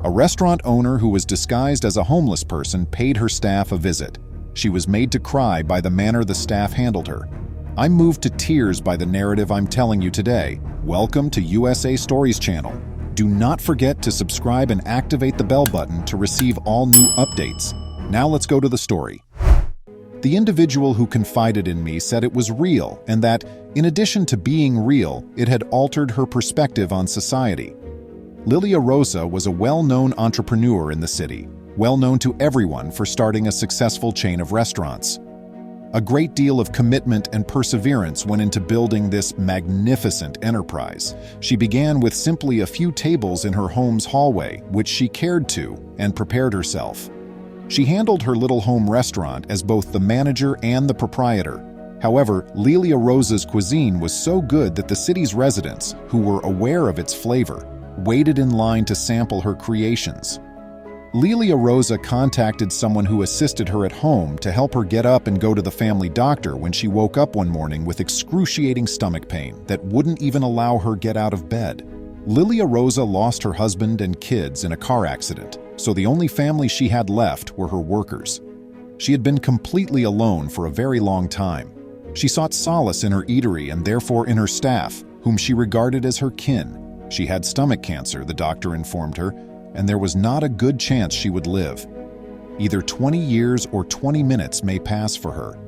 A restaurant owner who was disguised as a homeless person paid her staff a visit. She was made to cry by the manner the staff handled her. I'm moved to tears by the narrative I'm telling you today. Welcome to USA Stories channel. Do not forget to subscribe and activate the bell button to receive all new updates. Now let's go to the story. The individual who confided in me said it was real and that, in addition to being real, it had altered her perspective on society. Lilia Rosa was a well-known entrepreneur in the city, well known to everyone for starting a successful chain of restaurants. A great deal of commitment and perseverance went into building this magnificent enterprise. She began with simply a few tables in her home's hallway, which she cared to and prepared herself. She handled her little home restaurant as both the manager and the proprietor. However, Lilia Rosa's cuisine was so good that the city's residents, who were aware of its flavor, waited in line to sample her creations. Lilia Rosa contacted someone who assisted her at home to help her get up and go to the family doctor when she woke up one morning with excruciating stomach pain that wouldn't even allow her get out of bed. Lilia Rosa lost her husband and kids in a car accident, so the only family she had left were her workers. She had been completely alone for a very long time. She sought solace in her eatery and therefore in her staff, whom she regarded as her kin. She had stomach cancer, the doctor informed her, and there was not a good chance she would live. Either 20 years or 20 minutes may pass for her.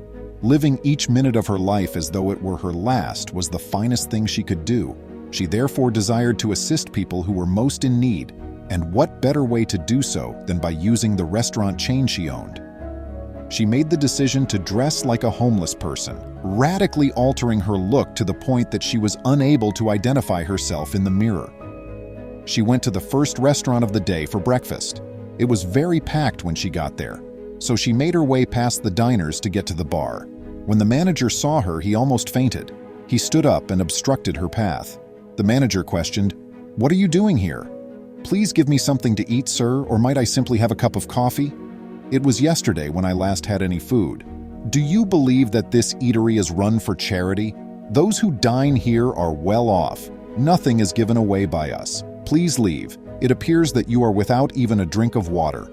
Living each minute of her life as though it were her last was the finest thing she could do. She therefore desired to assist people who were most in need, and what better way to do so than by using the restaurant chain she owned? She made the decision to dress like a homeless person, radically altering her look to the point that she was unable to identify herself in the mirror. She went to the first restaurant of the day for breakfast. It was very packed when she got there, so she made her way past the diners to get to the bar. When the manager saw her, he almost fainted. He stood up and obstructed her path. The manager questioned, "What are you doing here? Please give me something to eat, sir, or might I simply have a cup of coffee? It was yesterday when I last had any food. Do you believe that this eatery is run for charity? Those who dine here are well off. Nothing is given away by us. Please leave. It appears that you are without even a drink of water."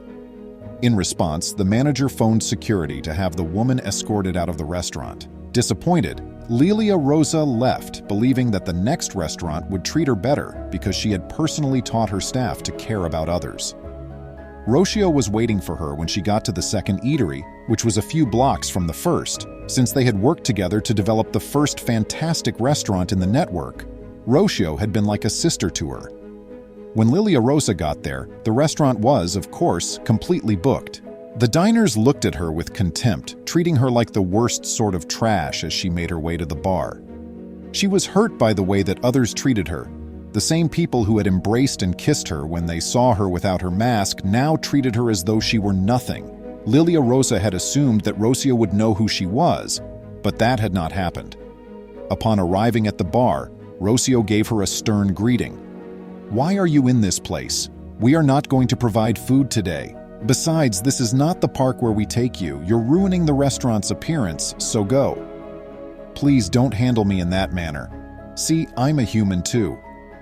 In response, the manager phoned security to have the woman escorted out of the restaurant. Disappointed, Lilia Rosa left, believing that the next restaurant would treat her better because she had personally taught her staff to care about others. Rocio was waiting for her when she got to the second eatery, which was a few blocks from the first, since they had worked together to develop the first fantastic restaurant in the network. Rocio had been like a sister to her. When Lilia Rosa got there, the restaurant was, of course, completely booked. The diners looked at her with contempt, treating her like the worst sort of trash as she made her way to the bar. She was hurt by the way that others treated her. The same people who had embraced and kissed her when they saw her without her mask now treated her as though she were nothing. Lilia Rosa had assumed that Rocio would know who she was, but that had not happened. Upon arriving at the bar, Rocio gave her a stern greeting. "Why are you in this place? We are not going to provide food today. Besides, this is not the park where we take you. You're ruining the restaurant's appearance, so go. Please don't handle me in that manner. See, I'm a human too.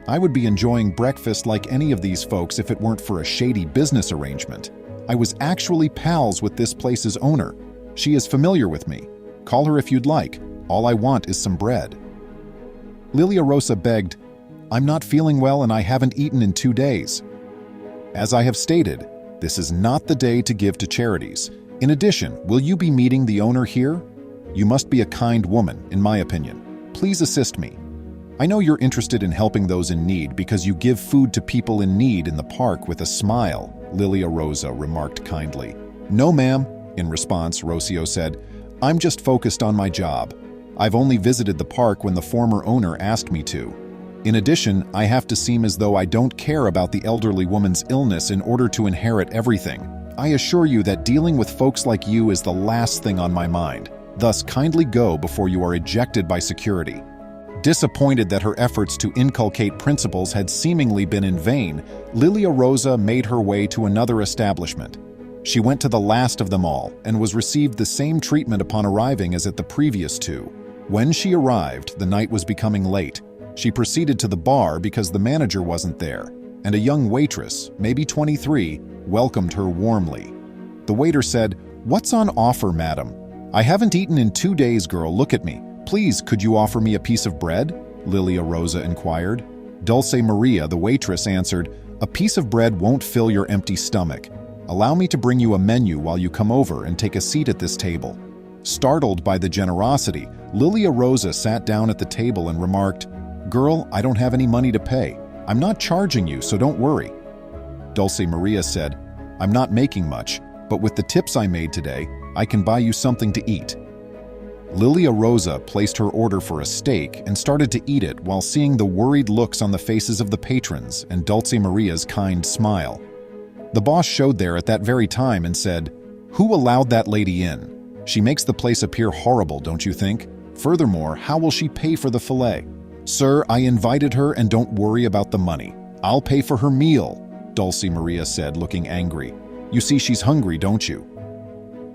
I would be enjoying breakfast like any of these folks if it weren't for a shady business arrangement. I was actually pals with this place's owner. She is familiar with me. Call her if you'd like. All I want is some bread." Lilia Rosa begged, "I'm not feeling well and I haven't eaten in 2 days." As I have stated, this is not the day to give to charities. In addition, will you be meeting the owner here? You must be a kind woman, in my opinion. Please assist me. I know you're interested in helping those in need because you give food to people in need in the park with a smile, Lilia Rosa remarked kindly. "No, ma'am," in response, Rocio said, "I'm just focused on my job. I've only visited the park when the former owner asked me to. In addition, I have to seem as though I don't care about the elderly woman's illness in order to inherit everything. I assure you that dealing with folks like you is the last thing on my mind. Thus, kindly go before you are ejected by security." Disappointed that her efforts to inculcate principles had seemingly been in vain, Lilia Rosa made her way to another establishment. She went to the last of them all and was received the same treatment upon arriving as at the previous two. When she arrived, the night was becoming late. She proceeded to the bar because the manager wasn't there, and a young waitress, maybe 23, welcomed her warmly. The waiter said, "What's on offer, madam?" "I haven't eaten in 2 days, girl, look at me. Please, could you offer me a piece of bread?" Lilia Rosa inquired. Dulce Maria, the waitress, answered, "A piece of bread won't fill your empty stomach. Allow me to bring you a menu while you come over and take a seat at this table." Startled by the generosity, Lilia Rosa sat down at the table and remarked, "Girl, I don't have any money to pay. I'm not charging you, so don't worry." Dulce Maria said, "I'm not making much, but with the tips I made today, I can buy you something to eat." Lilia Rosa placed her order for a steak and started to eat it while seeing the worried looks on the faces of the patrons and Dulce Maria's kind smile. The boss showed there at that very time and said, "Who allowed that lady in? She makes the place appear horrible, don't you think? Furthermore, how will she pay for the filet?" "Sir, I invited her and don't worry about the money. I'll pay for her meal," Dulce Maria said, looking angry. "You see she's hungry, don't you?"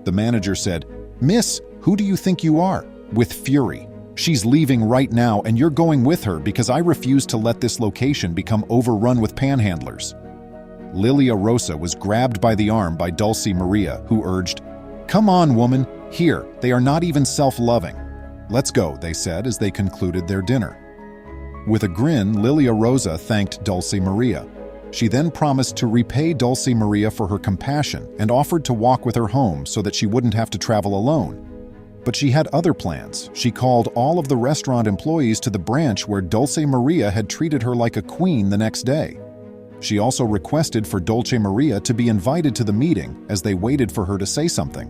The manager said, "Miss, who do you think you are?" with fury. "She's leaving right now and you're going with her because I refuse to let this location become overrun with panhandlers." Lilia Rosa was grabbed by the arm by Dulce Maria, who urged, "Come on, woman, here, they are not even self-loving." "Let's go," they said as they concluded their dinner. With a grin, Lilia Rosa thanked Dulce Maria. She then promised to repay Dulce Maria for her compassion and offered to walk with her home so that she wouldn't have to travel alone. But she had other plans. She called all of the restaurant employees to the branch where Dulce Maria had treated her like a queen the next day. She also requested for Dulce Maria to be invited to the meeting as they waited for her to say something.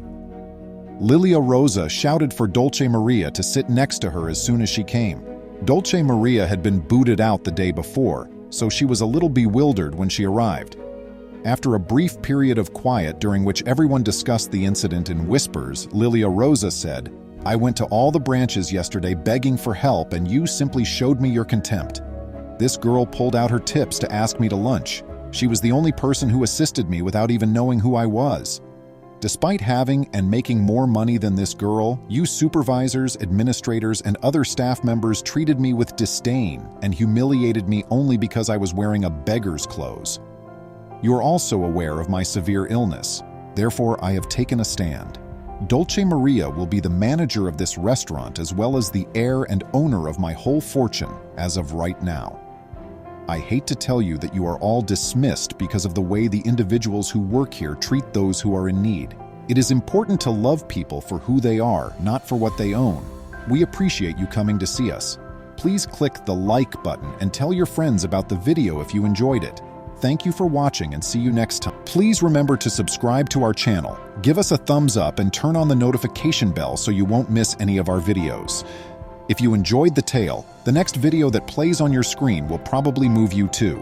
Lilia Rosa shouted for Dulce Maria to sit next to her as soon as she came. Dulce Maria had been booted out the day before, so she was a little bewildered when she arrived. After a brief period of quiet during which everyone discussed the incident in whispers, Lilia Rosa said, "I went to all the branches yesterday begging for help and you simply showed me your contempt. This girl pulled out her tips to ask me to lunch. She was the only person who assisted me without even knowing who I was. Despite having and making more money than this girl, you supervisors, administrators, and other staff members treated me with disdain and humiliated me only because I was wearing a beggar's clothes. You are also aware of my severe illness. Therefore, I have taken a stand. Dulce Maria will be the manager of this restaurant as well as the heir and owner of my whole fortune as of right now. I hate to tell you that you are all dismissed because of the way the individuals who work here treat those who are in need. It is important to love people for who they are, not for what they own. We appreciate you coming to see us. Please click the like button and tell your friends about the video if you enjoyed it. Thank you for watching and see you next time. Please remember to subscribe to our channel, give us a thumbs up, and turn on the notification bell so you won't miss any of our videos. If you enjoyed the tale, the next video that plays on your screen will probably move you too.